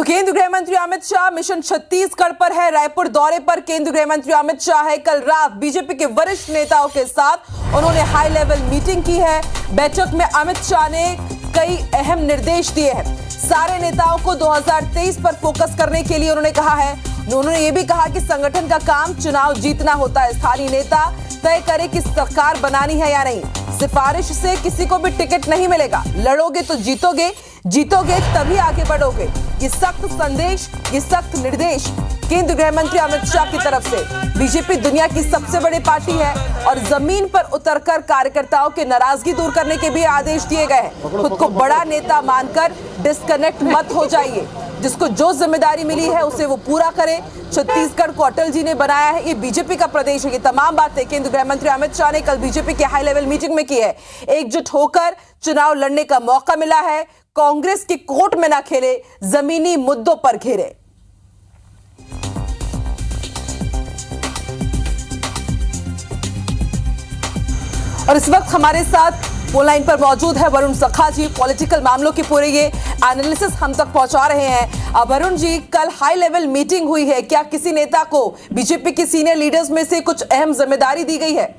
केंद्रीय गृह मंत्री अमित शाह मिशन छत्तीसगढ़ पर है। रायपुर दौरे पर केंद्रीय गृह मंत्री अमित शाह है। कल रात बीजेपी के वरिष्ठ नेताओं के साथ उन्होंने हाई लेवल मीटिंग की है। बैठक में अमित शाह ने कई अहम निर्देश दिए हैं। सारे नेताओं को 2023 पर फोकस करने के लिए उन्होंने कहा है। उन्होंने ये भी कहा कि संगठन का काम चुनाव जीतना होता है। स्थानीय नेता तय करे कि सरकार बनानी है या नहीं। सिफारिश से किसी को भी टिकट नहीं मिलेगा। लड़ोगे तो जीतोगे, जीतोगे तभी आगे बढ़ोगे। ये सख्त संदेश, ये सख्त निर्देश केंद्रीय गृह मंत्री अमित शाह की तरफ से। बीजेपी दुनिया की सबसे बड़ी पार्टी है और जमीन पर उतरकर कार्यकर्ताओं की नाराजगी दूर करने के भी आदेश दिए गए हैं। खुद को बड़ा नेता मानकर डिस्कनेक्ट मत हो जाइए। जिसको जो जिम्मेदारी मिली है उसे वो पूरा करे। छत्तीसगढ़ को अटल जी ने बनाया है, ये बीजेपी का प्रदेश है। ये तमाम बातें केंद्रीय गृह मंत्री अमित शाह ने कल बीजेपी के हाई लेवल मीटिंग में की है। एकजुट होकर चुनाव लड़ने का मौका मिला है। कांग्रेस की कोर्ट में ना खेले, जमीनी मुद्दों पर घेरे। और इस वक्त हमारे साथ फोन लाइन पर मौजूद है वरुण सखा जी। पॉलिटिकल मामलों के पूरे ये एनालिसिस हम तक पहुंचा रहे हैं। वरुण जी, कल हाई लेवल मीटिंग हुई है। क्या किसी नेता को बीजेपी के सीनियर लीडर्स में से कुछ अहम जिम्मेदारी दी गई है?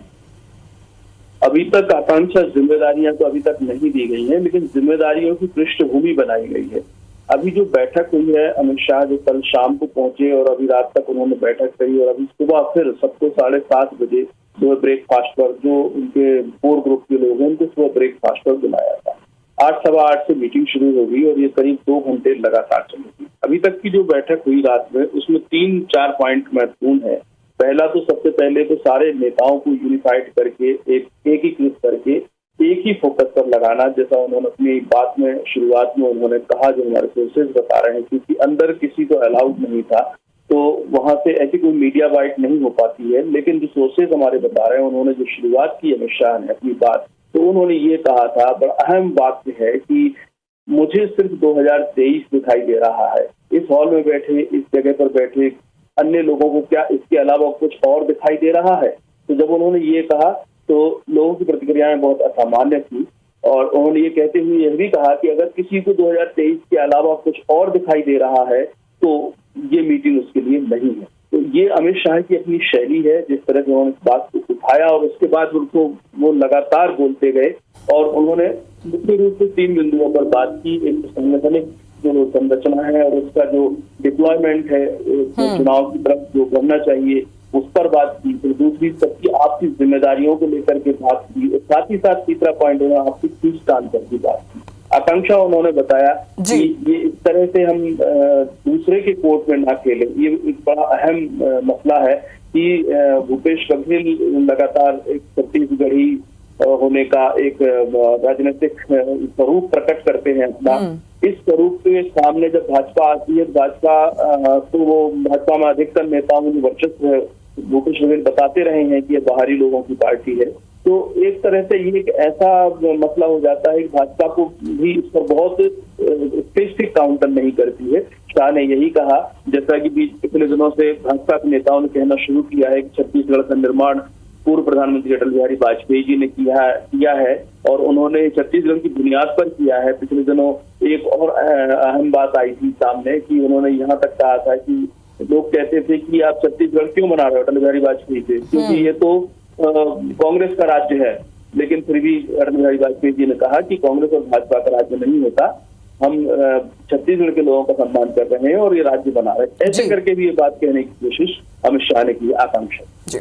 अभी तक आकांक्षा जिम्मेदारियां तो अभी तक नहीं दी गई हैं, लेकिन जिम्मेदारियों की पृष्ठभूमि बनाई गई है। अभी जो बैठक हुई है, अमित शाह जो कल शाम को पहुंचे और अभी रात तक उन्होंने बैठक करी और अभी सुबह फिर सबको 7:30 बजे सुबह ब्रेकफास्ट पर, जो उनके कोर ग्रुप के लोग हैं उनको सुबह ब्रेकफास्ट पर बुलाया था। 8, सवा 8 से मीटिंग शुरू हो गई और ये करीब 2 घंटे लगातार चलेगी। अभी तक की जो बैठक हुई रात में, उसमें 3-4 पॉइंट महत्वपूर्ण है। पहला तो सबसे पहले तो सारे नेताओं को यूनिफाइड करके एकीकृत करके एक ही फोकस पर लगाना, जैसा उन्होंने अपनी बात में शुरुआत में उन्होंने कहा, जो हमारे सोर्सेज बता रहे हैं, क्योंकि अंदर किसी को अलाउड नहीं था तो वहां से ऐसी कोई मीडिया बाइट नहीं हो पाती है। लेकिन जो सोर्सेज हमारे बता रहे हैं, उन्होंने जो शुरुआत की अमित शाह ने अपनी बात, तो उन्होंने ये कहा था, बड़ा अहम बात है कि मुझे सिर्फ 2023 दिखाई दे रहा है। इस हॉल में बैठे, इस जगह पर बैठे अन्य लोगों को क्या इसके अलावा कुछ और दिखाई दे रहा है? तो जब उन्होंने ये कहा तो लोगों की प्रतिक्रियाएं बहुत असामान्य थी और उन्होंने ये कहते हुए यह भी कहा कि अगर किसी को 2023 के अलावा कुछ और दिखाई दे रहा है तो ये मीटिंग उसके लिए नहीं है। तो ये अमित शाह की अपनी शैली है, जिस तरह से उन्होंने इस बात को उठाया और उसके बाद उनको वो लगातार बोलते गए और उन्होंने मुख्य रूप से 3 बिंदुओं पर बात की। एक संगठनिक जो संरचना है और उसका जो डिप्लॉयमेंट है चुनाव की तरफ जो करना चाहिए, उस पर बात की। फिर दूसरी सबकी आपसी जिम्मेदारियों को लेकर के बात की। साथ ही साथ तीसरा पॉइंट उन्होंने आपसी खींचतान कर की बात की। आकांक्षा उन्होंने बताया कि ये इस तरह से हम दूसरे के कोर्ट में ना खेले। ये एक बड़ा अहम मसला है कि भूपेश बघेल लगातार एक छत्तीसगढ़ी होने का एक राजनीतिक स्वरूप प्रकट करते हैं अपना। इस स्वरूप के सामने जब भाजपा आती है, तो वो भाजपा में अधिकतर नेताओं में वर्चस्व भूपेश बघेल बताते रहे हैं कि ये बाहरी लोगों की पार्टी है। तो एक तरह से ये एक ऐसा मसला हो जाता है कि भाजपा को भी इस पर बहुत स्पेसिफिक काउंटर नहीं करती है। शाह ने यही कहा, जैसा कि पिछले दिनों से भाजपा के नेताओं ने कहना शुरू किया है कि छत्तीसगढ़ का निर्माण पूर्व प्रधानमंत्री अटल बिहारी वाजपेयी जी ने किया है और उन्होंने छत्तीसगढ़ की बुनियाद पर किया है। पिछले दिनों एक और अहम बात आई थी सामने कि उन्होंने यहाँ तक कहा था कि लोग कहते थे कि आप छत्तीसगढ़ क्यों बना रहे हो अटल बिहारी वाजपेयी से, क्योंकि ये तो कांग्रेस का राज्य है। लेकिन फिर भी अटल बिहारी वाजपेयी जी ने कहा कि कांग्रेस और भाजपा का राज्य नहीं होता, हम छत्तीसगढ़ के लोगों का सम्मान कर रहे हैं और ये राज्य बना रहे हैं। ऐसे करके भी ये बात कहने की कोशिश अमित शाह ने की। आकांक्षा जी,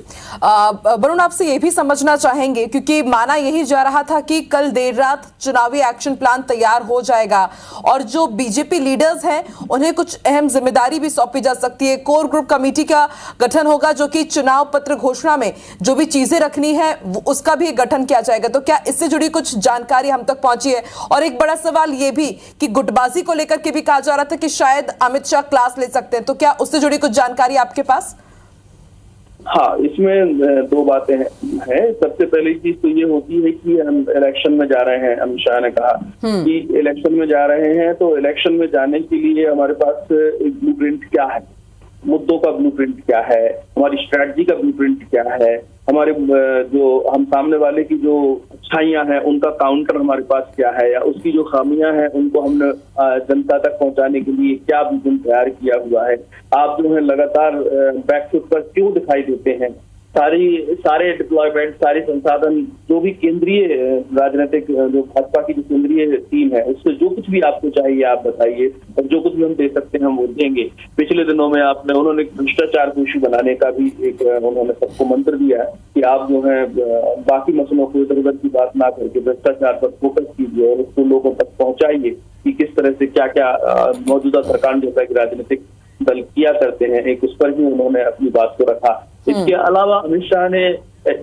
वरुण आपसे ये भी समझना चाहेंगे, क्योंकि माना यही जा रहा था कि कल देर रात चुनावी एक्शन प्लान तैयार हो जाएगा और जो बीजेपी लीडर्स हैं उन्हें कुछ अहम जिम्मेदारी भी सौंपी जा सकती है। कोर ग्रुप कमेटी का गठन होगा जो कि चुनाव पत्र घोषणा में जो भी चीजें रखनी है उसका भी गठन किया जाएगा। तो क्या इससे जुड़ी कुछ जानकारी हम तक पहुंची है? और एक बड़ा सवाल ये भी कि गुटबाजी को लेकर के भी कहा जा रहा था कि शायद अमित शाह क्लास ले सकते हैं, तो क्या उससे जुड़ी कुछ जानकारी आपके पास? हाँ, इसमें 2 बातें हैं। सबसे पहली चीज तो ये होती है कि हम इलेक्शन में जा रहे हैं। अमित शाह ने कहा कि इलेक्शन में जा रहे हैं, तो इलेक्शन में जाने के लिए हमारे पास एक ब्लूप्रिंट क्या है, मुद्दों का ब्लूप्रिंट क्या है, हमारी स्ट्रैटेजी का ब्लूप्रिंट क्या है, हमारे जो हम सामने वाले की जो अच्छाइयां हैं उनका काउंटर हमारे पास क्या है, या उसकी जो खामियां हैं उनको हमने जनता तक पहुंचाने के लिए क्या विजन तैयार किया हुआ है। आप जो है लगातार बैकफुट पर क्यों दिखाई देते हैं। सारे डिप्लॉयमेंट, सारे संसाधन जो भी केंद्रीय राजनीतिक जो भाजपा की जो केंद्रीय टीम है उससे जो कुछ भी आपको चाहिए आप बताइए, और जो कुछ भी हम दे सकते हैं हम वो देंगे। पिछले दिनों में उन्होंने भ्रष्टाचार को इशू बनाने का भी एक उन्होंने सबको मंत्र दिया है कि आप जो है बाकी मसलों को इधर उधर की बात ना करके भ्रष्टाचार पर फोकस कीजिए और उसको लोगों तक पहुंचाइए कि किस तरह से क्या क्या मौजूदा सरकार जैसा कि राजनीतिक दल किया करते हैं, एक उस पर भी उन्होंने अपनी बात को रखा। इसके अलावा अमित शाह ने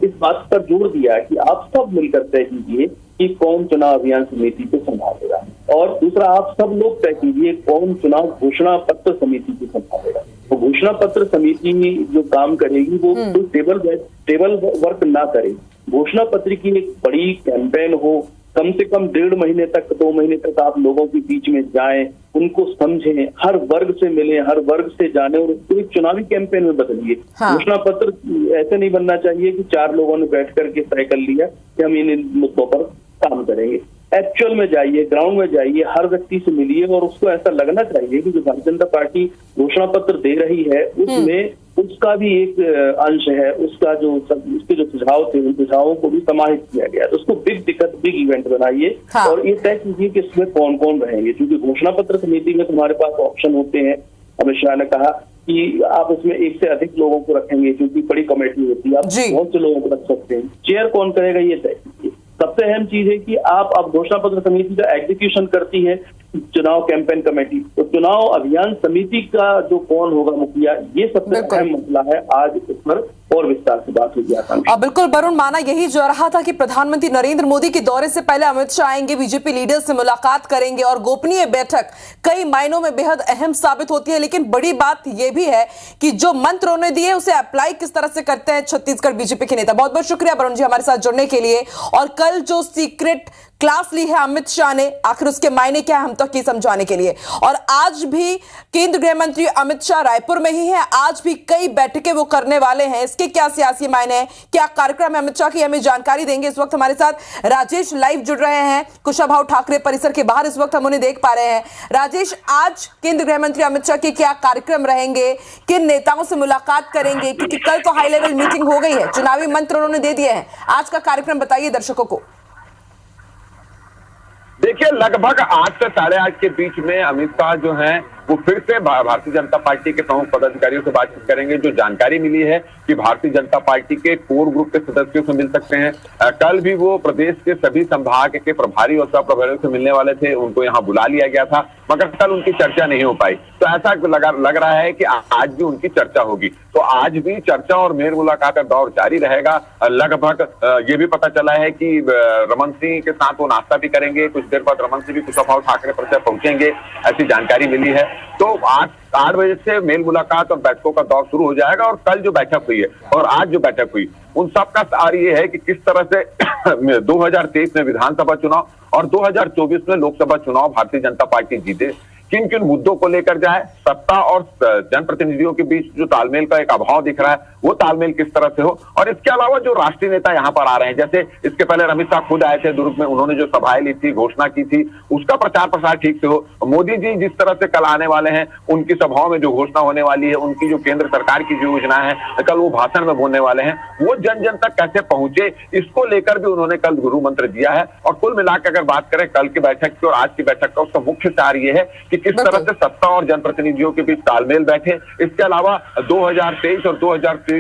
इस बात पर जोर दिया कि आप सब मिलकर तय कीजिए कि कौन चुनाव अभियान समिति को संभालेगा, और दूसरा आप सब लोग तय कीजिए कौन चुनाव घोषणा पत्र समिति को संभालेगा। तो घोषणा पत्र समिति जो काम करेगी वो टेबल वर्क ना करे, घोषणा पत्र की एक बड़ी कैंपेन हो, कम से कम 1.5 महीने तक 2 महीने तक आप लोगों के बीच में जाएं, उनको समझें, हर वर्ग से मिलें, हर वर्ग से जाने और उसको एक चुनावी कैंपेन में बदलिए। घोषणा पत्र ऐसे नहीं बनना चाहिए कि 4 लोगों ने बैठ करके तय कर लिया कि हम इन मुद्दों पर काम करेंगे। एक्चुअल में जाइए, ग्राउंड में जाइए, हर व्यक्ति से मिलिए और उसको ऐसा लगना चाहिए कि जो भारतीय जनता पार्टी घोषणा पत्र दे रही है उसमें उसका भी एक अंश है, उसका जो उसके जो सुझाव थे उन सुझावों को भी समाहित किया गया। तो उसको बिग इवेंट बनाइए और ये तय कीजिए कि इसमें कौन कौन रहेंगे, क्योंकि घोषणा पत्र समिति में तुम्हारे पास ऑप्शन होते हैं। अमित शाह ने कहा कि आप उसमें 1 से अधिक लोगों को रखेंगे क्योंकि बड़ी कमेटी होती है, आप बहुत से लोगों को रख सकते हैं। चेयर कौन करेगा ये तय कीजिए। सबसे अहम चीज है कि आप घोषणा पत्र समिति का एग्जीक्यूशन करती है चुनाव कैंपेन कमेटी, तो चुनाव अभियान समिति का जो कौन होगा मुखिया, ये सबसे अहम मसला है। आज इस पर और विस्तार से बात होगी आकांक्षा। बिल्कुल वरुण, माना यही जा रहा था कि प्रधानमंत्री नरेंद्र मोदी के दौरे से पहले अमित शाह आएंगे, बीजेपी लीडर से मुलाकात करेंगे और गोपनीय बैठक कई मायनों में बेहद अहम साबित होती है। लेकिन बड़ी बात यह भी है कि जो मंत्र उन्होंने दिए उसे अप्लाई किस तरह से करते हैं छत्तीसगढ़ बीजेपी के नेता। बहुत बहुत शुक्रिया वरुण जी हमारे साथ जुड़ने के लिए। और कल जो सीक्रेट क्लास ली है अमित शाह ने, आखिर उसके मायने क्या है हम तक ये समझाने के लिए। और आज भी केंद्रीय गृह मंत्री अमित शाह रायपुर में ही है, आज भी कई बैठकें वो करने वाले हैं। इसके क्या सियासी मायने हैं, क्या कार्यक्रम है अमित शाह की, हमें जानकारी देंगे। इस वक्त हमारे साथ राजेश लाइव जुड़ रहे हैं कुशाभाऊ ठाकरे परिसर के बाहर, इस वक्त हम उन्हें देख पा रहे हैं। राजेश, आज केंद्रीय गृह मंत्री अमित शाह के क्या कार्यक्रम रहेंगे, किन नेताओं से मुलाकात करेंगे, क्योंकि कल तो हाई लेवल मीटिंग हो गई है, चुनावी मंत्र उन्होंने दे दिए हैं, आज का कार्यक्रम बताइए दर्शकों को। देखिए, लगभग 8 से 8:30 के बीच में अमित शाह जो हैं वो फिर से भारतीय जनता पार्टी के प्रमुख पदाधिकारियों से बातचीत करेंगे। जो जानकारी मिली है कि भारतीय जनता पार्टी के कोर ग्रुप के सदस्यों से मिल सकते हैं। कल भी वो प्रदेश के सभी संभाग के प्रभारी और सह प्रभारियों से मिलने वाले थे, उनको यहाँ बुला लिया गया था, मगर कल उनकी चर्चा नहीं हो पाई। तो ऐसा लग रहा है कि आज भी उनकी चर्चा होगी। तो आज भी चर्चा और मेल मुलाकात का दौर जारी रहेगा। लगभग ये भी पता चला है कि रमन सिंह के साथ वो नाश्ता भी करेंगे, कुछ देर बाद रमन सिंह भी कुशाभाऊ ठाकरे परिसर पहुंचेंगे, ऐसी जानकारी मिली है। तो 8 बजे से मेल मुलाकात और बैठकों का दौर शुरू हो जाएगा। और कल जो बैठक हुई है और आज जो बैठक हुई उन सब का सार ये है कि किस तरह से 2023 में विधानसभा चुनाव और 2024 में लोकसभा चुनाव भारतीय जनता पार्टी जीते, किन किन मुद्दों को लेकर जाए। सत्ता और जनप्रतिनिधियों के बीच जो तालमेल का एक अभाव दिख रहा है वो तालमेल किस तरह से हो। और इसके अलावा जो राष्ट्रीय नेता यहाँ पर आ रहे हैं, जैसे इसके पहले अमित शाह खुद आए थे दुर्ग में, उन्होंने जो सभाएं ली थी, घोषणा की थी, उसका प्रचार प्रसार ठीक से हो। मोदी जी जिस तरह से कल आने वाले हैं, उनकी सभाओं में जो घोषणा होने वाली है, उनकी जो केंद्र सरकार की जो योजना है, कल वो भाषण में बोलने वाले हैं, वो जन जन तक कैसे पहुंचे, इसको लेकर भी उन्होंने कल गुरु मंत्र दिया है। और कुल मिलाकर अगर बात करें कल की बैठक की और आज की बैठक का, उसका मुख्य सार ये है कि किस तरह से सत्ता और जनप्रतिनिधियों के बीच तालमेल बैठे। इसके अलावा 2023 और 2024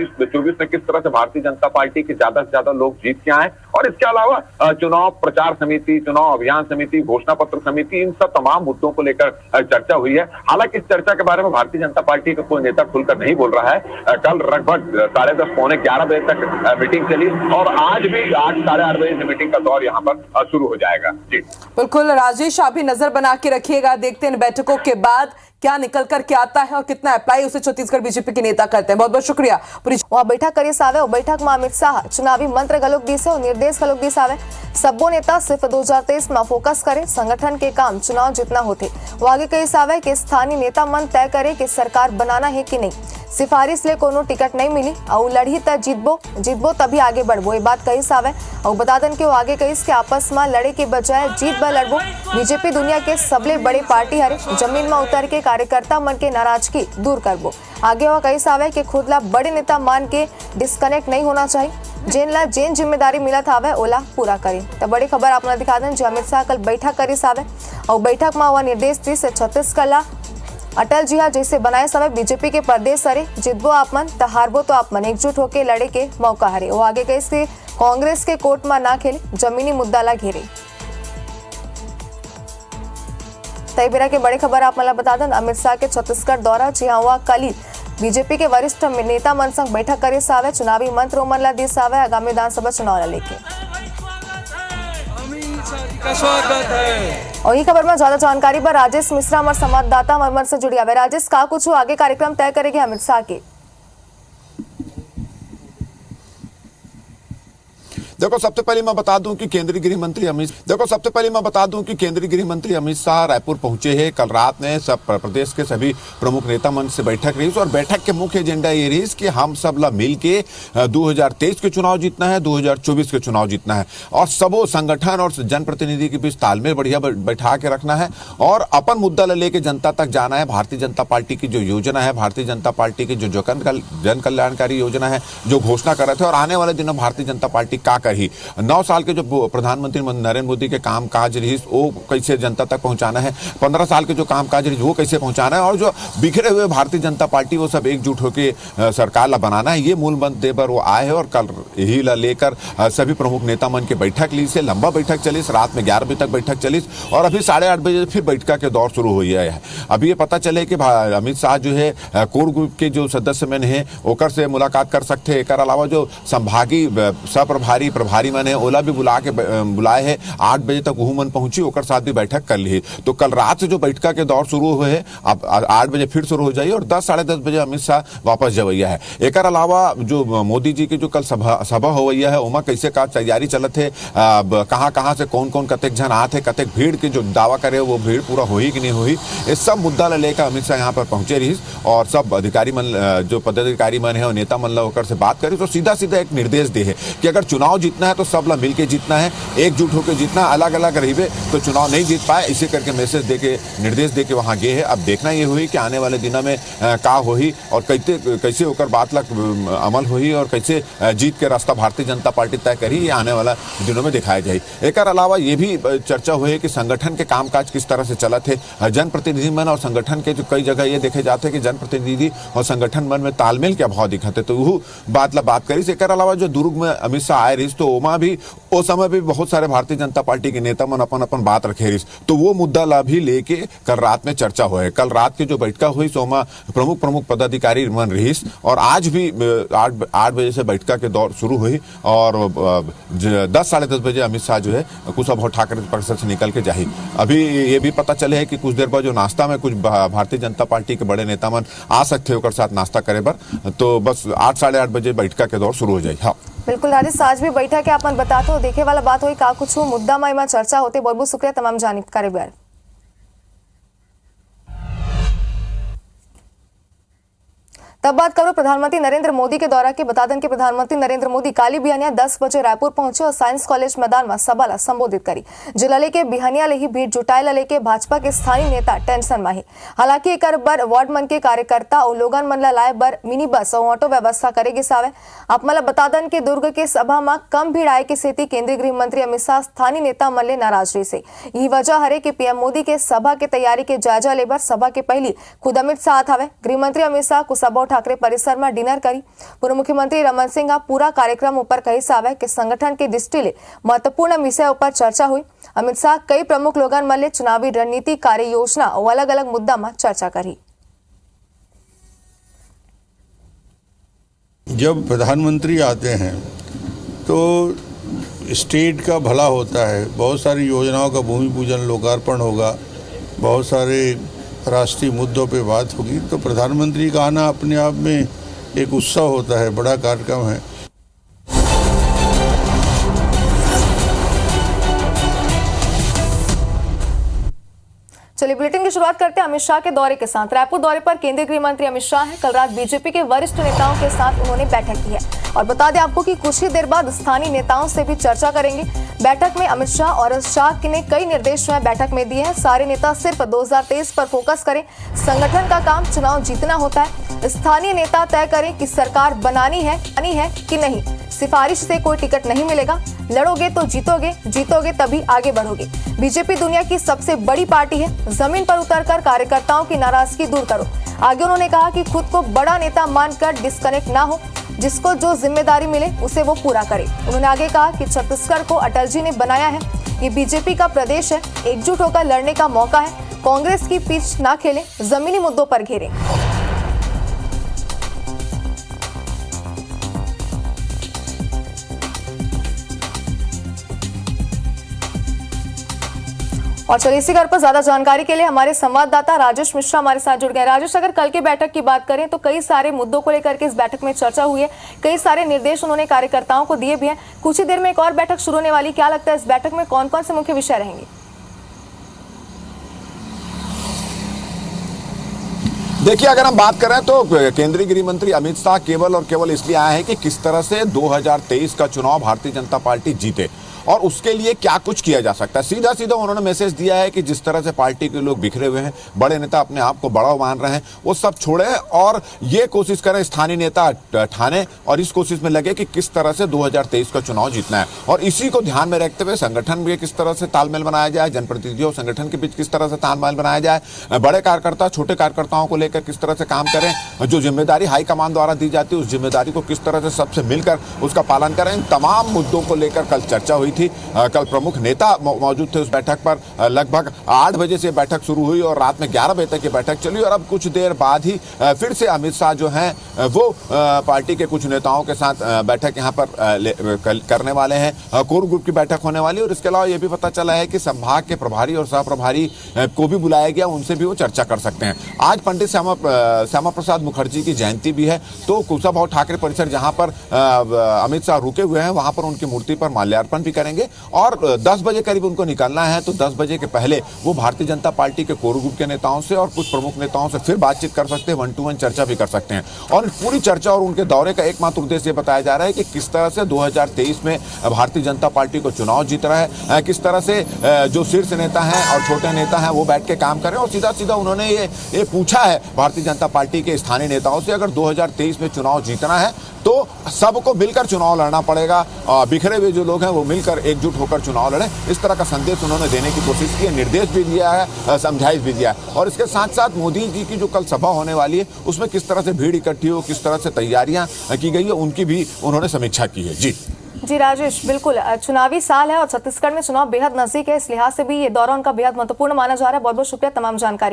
में किस तरह से भारतीय जनता पार्टी के ज्यादा से ज्यादा लोग जीत के आए। और इसके अलावा चुनाव प्रचार समिति, चुनाव अभियान समिति, घोषणा पत्र समिति, इन सब तमाम मुद्दों को लेकर चर्चा हुई है। हालांकि इस चर्चा के बारे में भारतीय जनता पार्टी का कोई नेता खुलकर नहीं बोल रहा है। कल लगभग 10:30 पौने 11 बजे तक मीटिंग चली और आज भी 8 साढ़े 8 बजे से मीटिंग का दौर यहाँ पर शुरू हो जाएगा। जी बिल्कुल राजेश, आप भी नजर बना के रखिएगा, देखते हैं बैठकों के बाद क्या निकल कर के आता है और कितना अप्लाई उसे छत्तीसगढ़ बीजेपी के नेता करते हैं। बहुत बहुत शुक्रिया। वहाँ बैठक કરી સાવે बैठक में अमित शाह चुनावी मंत्र गलोक दिसे और निर्देश गलोक दिसावे सब्बो नेता सिर्फ 2023 में फोकस करे, संगठन के काम चुनाव जितना होते। वो आगे कही सावे कि स्थानीय नेता मन तय करे कि सरकार बनाना है कि नहीं। सिफारिश ले कोनो टिकट नहीं मिली और लड़ी त जीतबो तभी आगे बढ़बो, ये बात कही सावे। और बता दें कि वो आगे कही कि आपस में लड़े के बजाय जीत ब लड़बो। बीजेपी दुनिया के सबले बड़े पार्टी हरे, जमीन में उतर के कार्यकर्ता मन के नाराजगी दूर करबो। आगे वो कही सावे कि खुद ला बड़े नेता मान के डिस्कनेक्ट नहीं होना चाहिए, जेन जिम्मेदारी मिला था ओला पूरा करे। तो बड़ी खबर आपने दिखा दें जो अमित शाह कल बैठक करी सावे और बैठक में वह निर्देश दी से छत्तीसगढ़ ला अटल जी जैसे बनाए समय बीजेपी के प्रदेश सरे जितबो आप मन तो हारबो तो आप मन एकजुट होके लड़े के मौका हरे। वो आगे कही कांग्रेस के कोर्ट में ना खेले, जमीनी मुद्दा ला घेरे। तय बेरा के बड़ी खबर आप मला बता दें अमित शाह के छत्तीसगढ़ दौरा, जी हाँ हुआ कल ही बीजेपी के वरिष्ठ नेता मन संग बैठक करे सावे, चुनावी मंत्र उमन ला दी सावे, आगामी विधानसभा चुनाव ला लेके। स्वागत है। और ये खबर में ज्यादा जानकारी पर राजेश मिश्रा हमारे संवाददाता मरमर से जुड़ी है। राजेश, का कुछ आगे कार्यक्रम तय करेंगे अमित शाह के? देखो सबसे पहले मैं बता दूं कि केंद्रीय गृह मंत्री अमित शाह रायपुर पहुंचे हैं। कल रात ने सब प्रदेश के सभी प्रमुख नेता मंच से बैठक रही और बैठक के मुख्य एजेंडा ये रही कि हम सब ला मिल के 2023 के चुनाव जीतना है, 2024 के चुनाव जीतना है और सबो संगठन और जनप्रतिनिधि के बीच तालमेल बढ़िया बैठा के रखना है और अपन मुद्दा लेके जनता तक जाना है। भारतीय जनता पार्टी की जो योजना है, भारतीय जनता पार्टी की जो जन कल्याणकारी योजना है जो घोषणा कर रहे थे और आने वाले दिनों भारतीय जनता पार्टी का ही 9 साल के जो प्रधानमंत्री नरेंद्र मोदी के काम काज रही वो कैसे जनता तक पहुंचाना है, 15 साल के जो काम काज रही वो कैसे पहुंचाना है और जो बिखरे हुए भारतीय जनता पार्टी वो सब एकजुट होकर सरकार ला बनाना है, ये मूल मंत्र पर वो आए हैं। और कल यही ला लेकर सभी प्रमुख नेता मन की बैठक ली से लंबा बैठक चली, रात में 11 बजे तक बैठक चली और अभी 8:30 बजे फिर बैठक के दौर शुरू हो गया है। अभी ये पता चले कि अमित शाह जो है कोर ग्रुप के जो सदस्य मन है ओकर से मुलाकात कर सकते हैं। एक अलावा जो संभागी प्रभारी मन है ओला भी बुलाए है, 8 बजे तक वो मन पहुंची ओकर साथ भी बैठक कर ली। तो कल रात से जो बैठक के दौर शुरू हुए है अब 8 बजे फिर शुरू हो जाइए और 10 साढ़े 10 बजे अमित शाह वापस जवैया है। एक अलावा जो मोदी जी की जो कल सभा होवैया है उमा कैसे का तैयारी चलत है, कहाँ से कौन कतेक जन आते, कतेक भीड़ के जो दावा करे वो भीड़ पूरा होई कि नहीं होई, इस सब मुद्दा लेकर अमित शाह यहाँ पर पहुंचे रही और सब अधिकारी मन जो पदाधिकारी मन है और नेता मन होकर से बात करी तो सीधा एक निर्देश दे है कि अगर चुनाव जीतना है तो सब ला मिलके जीतना है, एकजुट होकर जीतना, अलग अलग रहिबे तो चुनाव नहीं जीत पाए, इसे करके मैसेज देके निर्देश देके वहां गए हैं। अब देखना ये हुई कि आने वाले दिनों में का होही और कैसे होकर बात लग अमल होही और कैसे जीत के रास्ता भारतीय जनता पार्टी तय करी, ये आने वाला दिनों में दिखाया जाए। एक अलावा ये भी चर्चा हुई कि संगठन के कामकाज किस तरह से चलत है, जनप्रतिनिधि मन और संगठन के जो कई जगह ये देखे जाते हैं कि जनप्रतिनिधि और संगठन मन में तालमेल के अभाव दिखते, तो वो बात करी। एक अलावा जो दुर्ग में अमित शाह आए रही तो ओमा भी उस समय भी बहुत सारे भारतीय जनता पार्टी के नेता मन अपन बात रखे रही, तो वो मुद्दा ला भी लेके कल रात में चर्चा हुई। कल रात की जो बैठक हुई सोमा प्रमुख पदाधिकारी मन रही और आज भी 8 बजे से बैठक के दौर शुरू हुई और 10 साढ़े 10 बजे अमित शाह जो है कुशाभाऊ ठाकरे परिसर से निकल के जाही। अभी ये भी पता चले है कि कुछ देर बाद जो नाश्ता में कुछ भारतीय जनता पार्टी के बड़े नेता मन आ सकते होकर साथ नाश्ता करे बर, तो बस 8 साढ़े 8 बजे बैठक के दौर शुरू हो जाए। हाँ बिल्कुल राजेश, आज भी बैठक के अपन बताते हो देखे वाला बात हुई का कुछ मुद्दा में चर्चा होते। बहुत बहुत शुक्रिया तमाम जानकारी बार। तब बात करो प्रधानमंत्री नरेंद्र मोदी के दौरा की। बता दें कि प्रधानमंत्री नरेंद्र मोदी काली बिहानिया 10 बजे रायपुर पहुंचे और साइंस कॉलेज मैदान में सभा ला संबोधित करी। जिला लेके बिहानिया ले ही भीड़ जुटाए लेके भाजपा के स्थानीय नेता टेंशन में है। हालांकि एक बर वार्ड मन के कार्यकर्ता और लोगन मन ला लाए बर मिनी बस और ऑटो व्यवस्था करेगी सावे। आप मला बता दें कि दुर्ग के सभा में कम भीड़ आए की सेती केंद्रीय गृह मंत्री अमित शाह स्थानीय नेता मन ले नाराज रही से। यही वजह हरे कि पीएम मोदी के सभा के तैयारी के जायजा लेबर सभा के पहली खुद अमित शाह आवे। गृह मंत्री अमित शाह कुशाभाऊ ठाकरे परिसर में डिनर करी। पूर्व मुख्यमंत्री रमन सिंह पूरा कार्यक्रम ऊपर कही सावे कि संगठन के दृष्टि ले महत्वपूर्ण विषय ऊपर चर्चा हुई। अमित शाह कई प्रमुख लोगन मन ले चुनावी रणनीति, कार्य योजना और अलग अलग मुद्दा में चर्चा करी। जब प्रधानमंत्री आते हैं तो स्टेट का भला होता है, बहुत सारी योजनाओं का भूमि पूजन लोकार्पण होगा, बहुत सारे राष्ट्रीय मुद्दों पे बात होगी, तो प्रधानमंत्री का आना अपने आप में एक उत्सव होता है, बड़ा कार्यक्रम है। चलिए बुलेटिन की शुरुआत करते हैं अमित शाह के दौरे के साथ। रायपुर दौरे पर केंद्रीय गृह मंत्री अमित शाह हैं। कल रात बीजेपी के वरिष्ठ नेताओं के साथ उन्होंने बैठक की है और बता दें आपको कि कुछ ही देर बाद स्थानीय नेताओं से भी चर्चा करेंगे। बैठक में अमित शाह और शाह ने कई निर्देश बैठक में दिए हैं। सारे नेता सिर्फ 2023 पर फोकस करें, संगठन का काम चुनाव जीतना होता है। स्थानीय नेता तय करें कि सरकार बनानी है कि नहीं, सिफारिश से कोई टिकट नहीं मिलेगा, लड़ोगे तो जीतोगे, जीतोगे तभी आगे बढ़ोगे। बीजेपी दुनिया की सबसे बड़ी पार्टी है, जमीन पर उतरकर कार्यकर्ताओं की नाराजगी दूर करो। आगे उन्होंने कहा कि खुद को बड़ा नेता मानकर डिस्कनेक्ट ना हो, जिसको जो जिम्मेदारी मिले उसे वो पूरा करे। उन्होंने आगे कहा कि छत्तीसगढ़ को अटल जी ने बनाया है, ये बीजेपी का प्रदेश है, एकजुट होकर लड़ने का मौका है, कांग्रेस की पिच ना खेलें, जमीनी मुद्दों पर घेरें। और चलिए इसी घर पर ज्यादा जानकारी के लिए हमारे संवाददाता राजेश मिश्रा हमारे साथ जुड़ गए। राजेश, अगर कल की बैठक की बात करें तो कई सारे मुद्दों को लेकर के इस बैठक में चर्चा हुई है, कई सारे निर्देश उन्होंने कार्यकर्ताओं को दिए भी हैं। कुछ ही देर में एक और बैठक शुरू होने वाली, क्या लगता है इस बैठक में कौन कौन से मुख्य विषय रहेंगे? देखिए, अगर हम बात करें तो केंद्रीय गृह मंत्री अमित शाह केवल और केवल इसलिए आए हैं कि किस तरह से 2023 का चुनाव भारतीय जनता पार्टी जीते और उसके लिए क्या कुछ किया जा सकता है। सीधा सीधा उन्होंने मैसेज दिया है कि जिस तरह से पार्टी के लोग बिखरे हुए हैं, बड़े नेता अपने आप को बड़ा मान रहे हैं, वो सब छोड़े और ये कोशिश करें स्थानीय नेता ठाने और इस कोशिश में लगे कि किस तरह से 2023 का चुनाव जीतना है। और इसी को ध्यान में रखते हुए संगठन में किस तरह से तालमेल बनाया जाए, जनप्रतिनिधियों और संगठन के बीच किस तरह से तालमेल बनाया जाए, बड़े कार्यकर्ता छोटे कार्यकर्ताओं को लेकर किस तरह से काम करें, जो जिम्मेदारी हाईकमान द्वारा दी जाती है उस जिम्मेदारी को किस तरह से सबसे मिलकर उसका पालन करें। इन तमाम मुद्दों को लेकर कल चर्चा हुई थी। कल प्रमुख नेता मौजूद थे उस बैठक पर। लगभग 8 बजे से बैठक शुरू हुई और रात में 11 बजे तक ये बैठक चली और अब कुछ देर बाद ही फिर से अमित शाह जो हैं वो पार्टी के कुछ नेताओं के साथ बैठक यहाँ पर करने वाले हैं। कोर ग्रुप की बैठक होने वाली और इसके अलावा ये भी पता चला है कि संभाग के प्रभारी और सह प्रभारी को भी बुलाया गया, उनसे भी वो चर्चा कर सकते हैं। आज पंडित श्यामा प्रसाद मुखर्जी की जयंती भी है, तो कुशाभाऊ ठाकरे परिसर जहाँ पर अमित शाह रुके हुए हैं वहां पर उनकी मूर्ति पर माल्यार्पण भी करेंगे और 10 बजे करीब उनको निकलना है। तो 10 बजे के पहले वो भारतीय जनता पार्टी के कोर ग्रुप के नेताओं से और कुछ प्रमुख नेताओं से फिर बातचीत कर सकते हैं, 1-to-1 चर्चा भी कर सकते हैं। और पूरी चर्चा और उनके दौरे का एकमात्र उद्देश्य ये बताया जा रहा है कि किस तरह से 2023 में भारतीय जनता पार्टी को चुनाव जीत रहा है, किस तरह से जो शीर्ष नेता हैं और छोटे नेता हैं वो बैठ के काम करें। और सीधा सीधा उन्होंने ये पूछा है भारतीय जनता पार्टी के स्थानीय नेताओं से, अगर 2023 में चुनाव जीतना है तो सबको मिलकर चुनाव लड़ना पड़ेगा, बिखरे हुए जो लोग हैं वो मिलकर एकजुट होकर चुनाव लड़ें। इस तरह का संदेश उन्होंने देने की कोशिश की है, निर्देश भी दिया है, समझाइश भी दिया है। और इसके साथ साथ मोदी जी की जो कल सभा होने वाली है उसमें किस तरह से भीड़ इकट्ठी हो, किस तरह से तैयारियां की गई है, उनकी भी उन्होंने समीक्षा की है। जी राजेश, बिल्कुल चुनावी साल है और छत्तीसगढ़ में चुनाव बेहद नजदीक है, इस लिहाज से भी ये दौरा उनका बेहद महत्वपूर्ण माना जा रहा है। बहुत बहुत शुक्रिया तमाम जानकारी